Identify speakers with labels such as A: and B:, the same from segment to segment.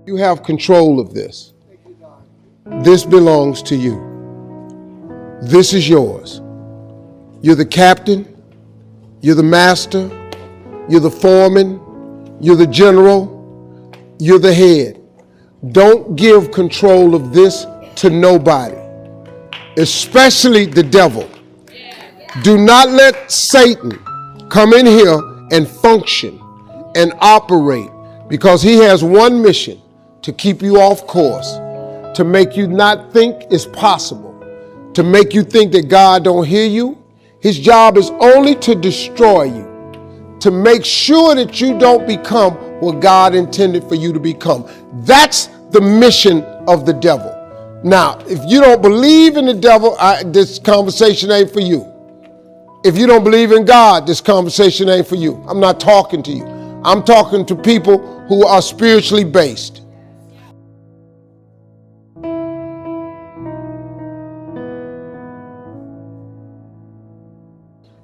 A: You have control of this. This belongs to you. This is yours. You're the captain. You're the master. You're the foreman. You're the general. You're the head. Don't give control of this to nobody, especially the devil. Do not let Satan come in here and function and operate, because he has one mission: to keep you off course, to make you not think it's possible, to make you think that God don't hear you. His job is only to destroy you, to make sure that you don't become what God intended for you to become. That's the mission of the devil. Now, if you don't believe in the devil, this conversation ain't for you. If you don't believe in God, this conversation ain't for you. I'm not talking to you. I'm talking to people who are spiritually based.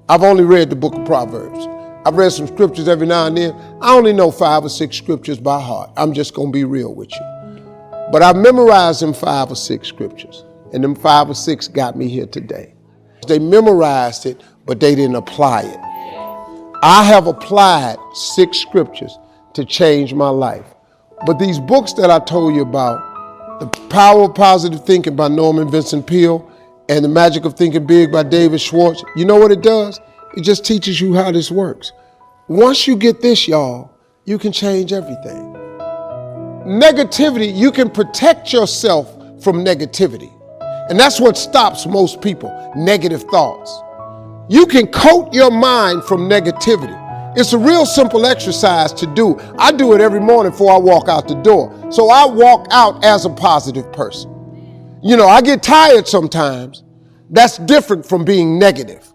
A: I've only read the book of Proverbs. I've read some scriptures every now and then. I only know 5 or 6 scriptures by heart. I'm just going to be real with you. But I've memorized them 5 or 6 scriptures. And them 5 or 6 got me here today. They memorized it, but they didn't apply it. I have applied 6 scriptures to change my life. But these books that I told you about, The Power of Positive Thinking by Norman Vincent Peale and The Magic of Thinking Big by David Schwartz, you know what it does? It just teaches you how this works. Once you get this, y'all, you can change everything. Negativity, you can protect yourself from negativity. And that's what stops most people, negative thoughts. You can coat your mind from negativity. It's a real simple exercise to do. I do it every morning before I walk out the door. So I walk out as a positive person. You know, I get tired sometimes. That's different from being negative,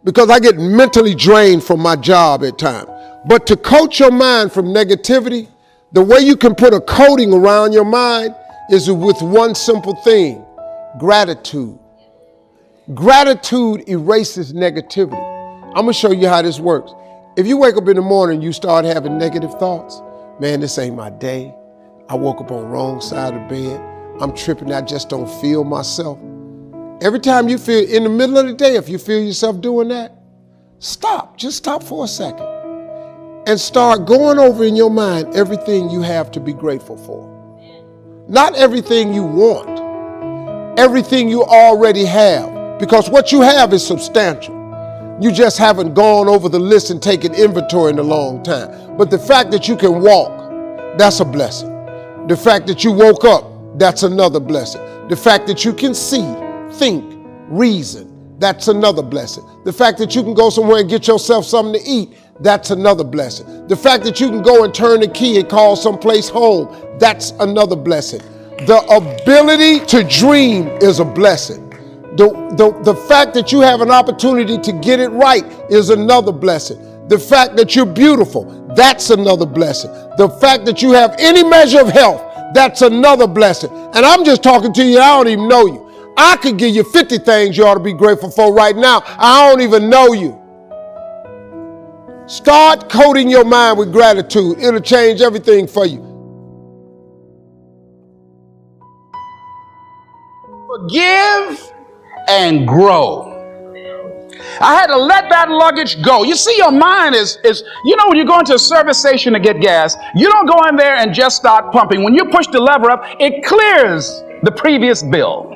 A: because I get mentally drained from my job at times. But to coat your mind from negativity, the way you can put a coating around your mind is with one simple thing: gratitude. Gratitude erases negativity. I'm gonna show you how this works. If you wake up in the morning and you start having negative thoughts, man, this ain't my day. I woke up on the wrong side of the bed. I'm tripping, I just don't feel myself. Every time you feel, in the middle of the day, if you feel yourself doing that, stop. Just stop for a second and start going over in your mind everything you have to be grateful for. Not everything you want, everything you already have, because what you have is substantial. You just haven't gone over the list and taken inventory in a long time. But the fact that you can walk, that's a blessing. The fact that you woke up, that's another blessing. The fact that you can see, think, reason, that's another blessing. The fact that you can go somewhere and get yourself something to eat, that's another blessing. The fact that you can go and turn the key and call someplace home, that's another blessing. The ability to dream is a blessing. The fact that you have an opportunity to get it right is another blessing. The fact that you're beautiful, that's another blessing. The fact that you have any measure of health, that's another blessing. And I'm just talking to you, I don't even know you. I could give you 50 things you ought to be grateful for right now. I don't even know you. Start coating your mind with gratitude. It'll change everything for you.
B: Forgive and grow. I had to let that luggage go. You see, your mind is you know, when you go into a service station to get gas, you don't go in there and just start pumping. When you push the lever up, it clears the previous bill.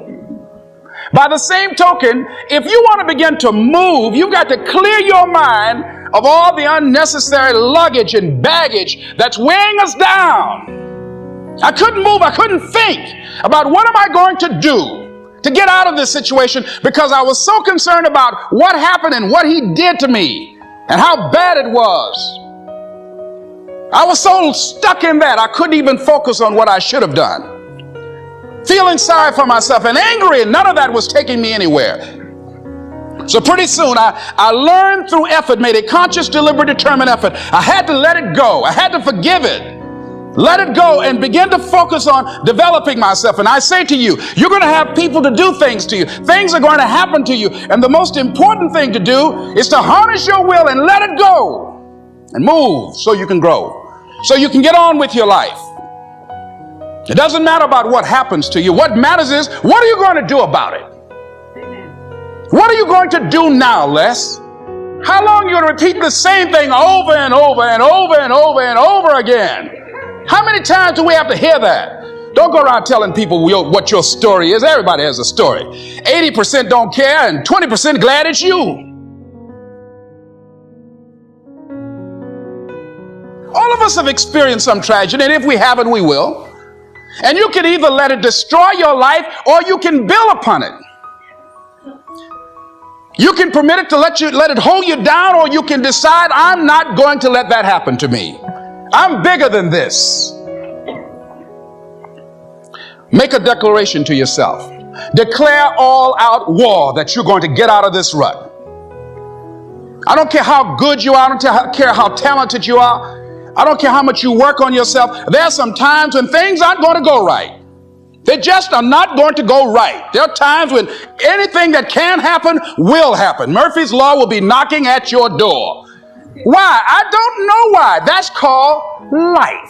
B: By the same token, if you want to begin to move, you've got to clear your mind of all the unnecessary luggage and baggage that's weighing us down. I couldn't move. I couldn't think about what am I going to do to get out of this situation, because I was so concerned about what happened and what he did to me and how bad it was. I was so stuck in that I couldn't even focus on what I should have done. Feeling sorry for myself and angry, and none of that was taking me anywhere. So pretty soon I learned through effort, made a conscious, deliberate, determined effort. I had to let it go. I had to forgive it. Let it go and begin to focus on developing myself. And I say to you, you're going to have people to do things to you. Things are going to happen to you. And the most important thing to do is to harness your will and let it go and move so you can grow, so you can get on with your life. It doesn't matter about what happens to you. What matters is, what are you going to do about it? What are you going to do now, Les? How long are you going to repeat the same thing over and over and over and over and over again? How many times do we have to hear that? Don't go around telling people what your story is. Everybody has a story. 80% don't care and 20% glad it's you. All of us have experienced some tragedy, and if we haven't, we will. And you can either let it destroy your life or you can build upon it. You can permit it to let it hold you down, or you can decide, I'm not going to let that happen to me. I'm bigger than this. Make a declaration to yourself. Declare all out war that you're going to get out of this rut. I don't care how good you are. I don't care how talented you are. I don't care how much you work on yourself. There are some times when things aren't going to go right. They just are not going to go right. There are times when anything that can happen will happen. Murphy's Law will be knocking at your door. Why? I don't know why. That's called life.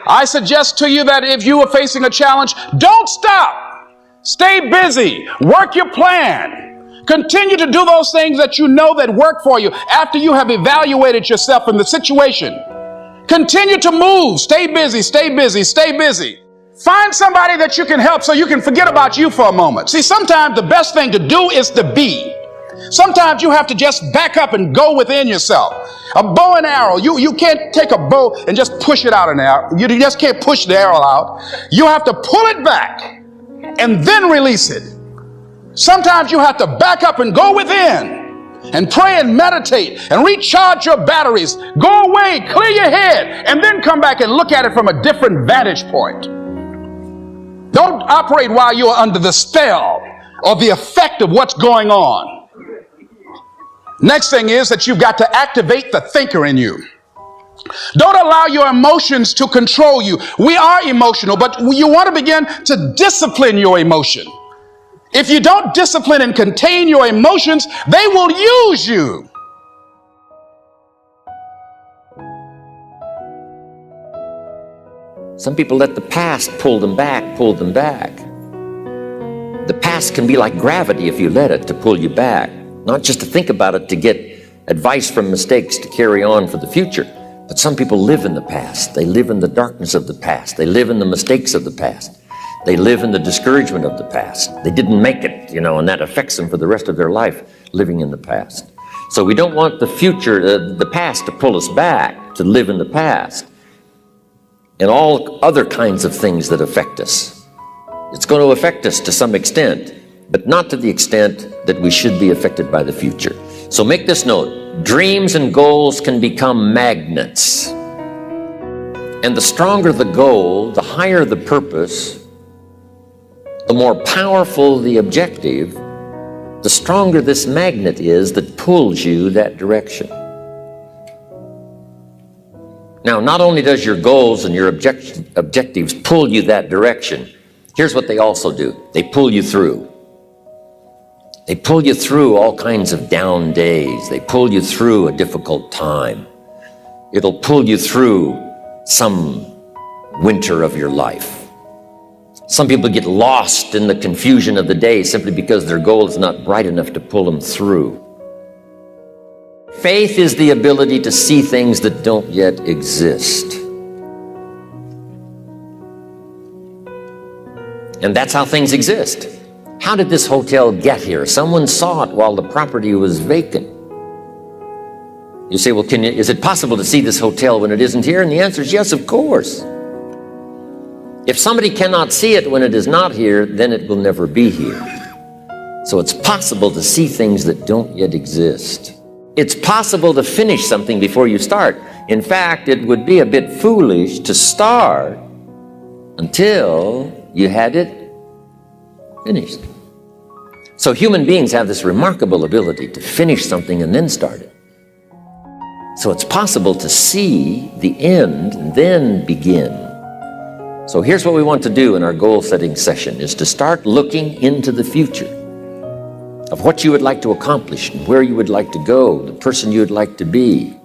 B: I suggest to you that if you are facing a challenge, don't stop. Stay busy. Work your plan. Continue to do those things that you know that work for you after you have evaluated yourself in the situation. Continue to move. Stay busy, stay busy, stay busy. Find somebody that you can help so you can forget about you for a moment. See, sometimes the best thing to do is to be. Sometimes you have to just back up and go within yourself. A bow and arrow, you can't take a bow and just push it out an arrow. You just can't push the arrow out. You have to pull it back and then release it. Sometimes you have to back up and go within and pray and meditate and recharge your batteries. Go away, clear your head, and then come back and look at it from a different vantage point. Don't operate while you're under the spell or the effect of what's going on. Next thing is that you've got to activate the thinker in you. Don't allow your emotions to control you. We are emotional, but you want to begin to discipline your emotion. If you don't discipline and contain your emotions, they will use you.
C: Some people let the past pull them back. The past can be like gravity if you let it to pull you back. Not just to think about it to get advice from mistakes to carry on for the future, but some people live in the past. They live in the darkness of the past. They live in the mistakes of the past. They live in the discouragement of the past. They didn't make it, and that affects them for the rest of their life, living in the past. So we don't want the future, the past to pull us back, to live in the past, and all other kinds of things that affect us. It's going to affect us to some extent, but not to the extent that we should be affected by the future. So make this note: dreams and goals can become magnets. And the stronger the goal, the higher the purpose, the more powerful the objective, the stronger this magnet is that pulls you that direction. Now, not only does your goals and your objectives pull you that direction, here's what they also do. They pull you through. They pull you through all kinds of down days. They pull you through a difficult time. It'll pull you through some winter of your life. Some people get lost in the confusion of the day simply because their goal is not bright enough to pull them through. Faith is the ability to see things that don't yet exist. And that's how things exist. How did this hotel get here? Someone saw it while the property was vacant. You say, well, is it possible to see this hotel when it isn't here? And the answer is yes, of course. If somebody cannot see it when it is not here, then it will never be here. So it's possible to see things that don't yet exist. It's possible to finish something before you start. In fact, it would be a bit foolish to start until you had it finished. So human beings have this remarkable ability to finish something and then start it. So it's possible to see the end and then begin. So here's what we want to do in our goal setting session, is to start looking into the future of what you would like to accomplish and where you would like to go, the person you would like to be,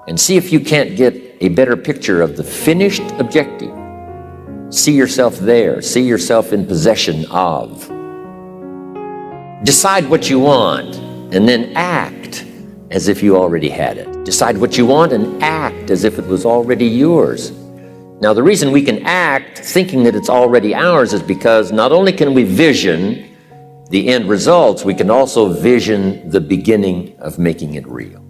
C: and see if you can't get a better picture of the finished objective. See yourself there. See yourself in possession of. Decide what you want and then act as if you already had it. Decide what you want and act as if it was already yours. Now, the reason we can act thinking that it's already ours is because not only can we vision the end results, we can also vision the beginning of making it real.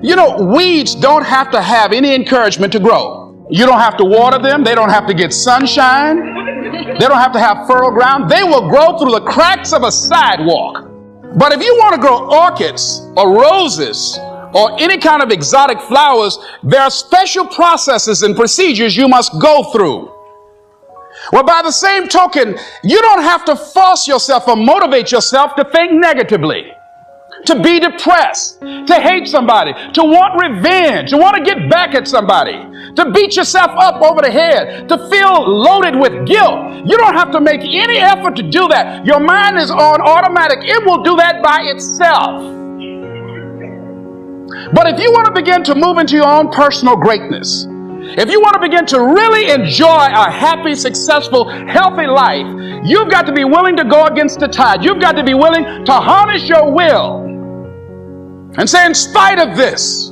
B: You know, weeds don't have to have any encouragement to grow. You don't have to water them. They don't have to get sunshine. They don't have to have fertile ground. They will grow through the cracks of a sidewalk. But if you want to grow orchids or roses or any kind of exotic flowers, there are special processes and procedures you must go through. Well, by the same token, you don't have to force yourself or motivate yourself to think negatively, to be depressed, to hate somebody, to want revenge, to want to get back at somebody, to beat yourself up over the head, to feel loaded with guilt. You don't have to make any effort to do that. Your mind is on automatic. It will do that by itself. But if you want to begin to move into your own personal greatness, if you want to begin to really enjoy a happy, successful, healthy life, you've got to be willing to go against the tide. You've got to be willing to harness your will and say, in spite of this,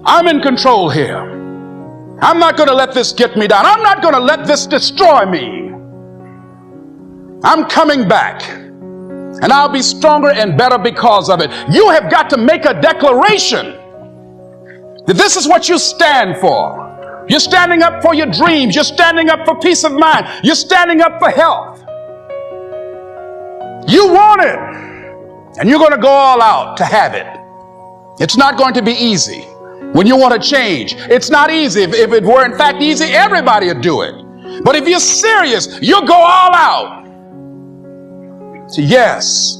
B: I'm in control here. I'm not going to let this get me down. I'm not going to let this destroy me. I'm coming back, and I'll be stronger and better because of it. You have got to make a declaration that this is what you stand for. You're standing up for your dreams. You're standing up for peace of mind. You're standing up for health. You want it, and you're going to go all out to have it. It's not going to be easy. When you want to change, it's not easy. If it were in fact easy, everybody would do it. But if you're serious, you'll go all out. So yes,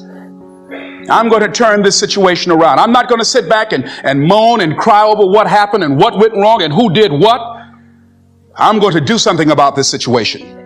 B: I'm going to turn this situation around. I'm not going to sit back and moan and cry over what happened and what went wrong and who did what. I'm going to do something about this situation.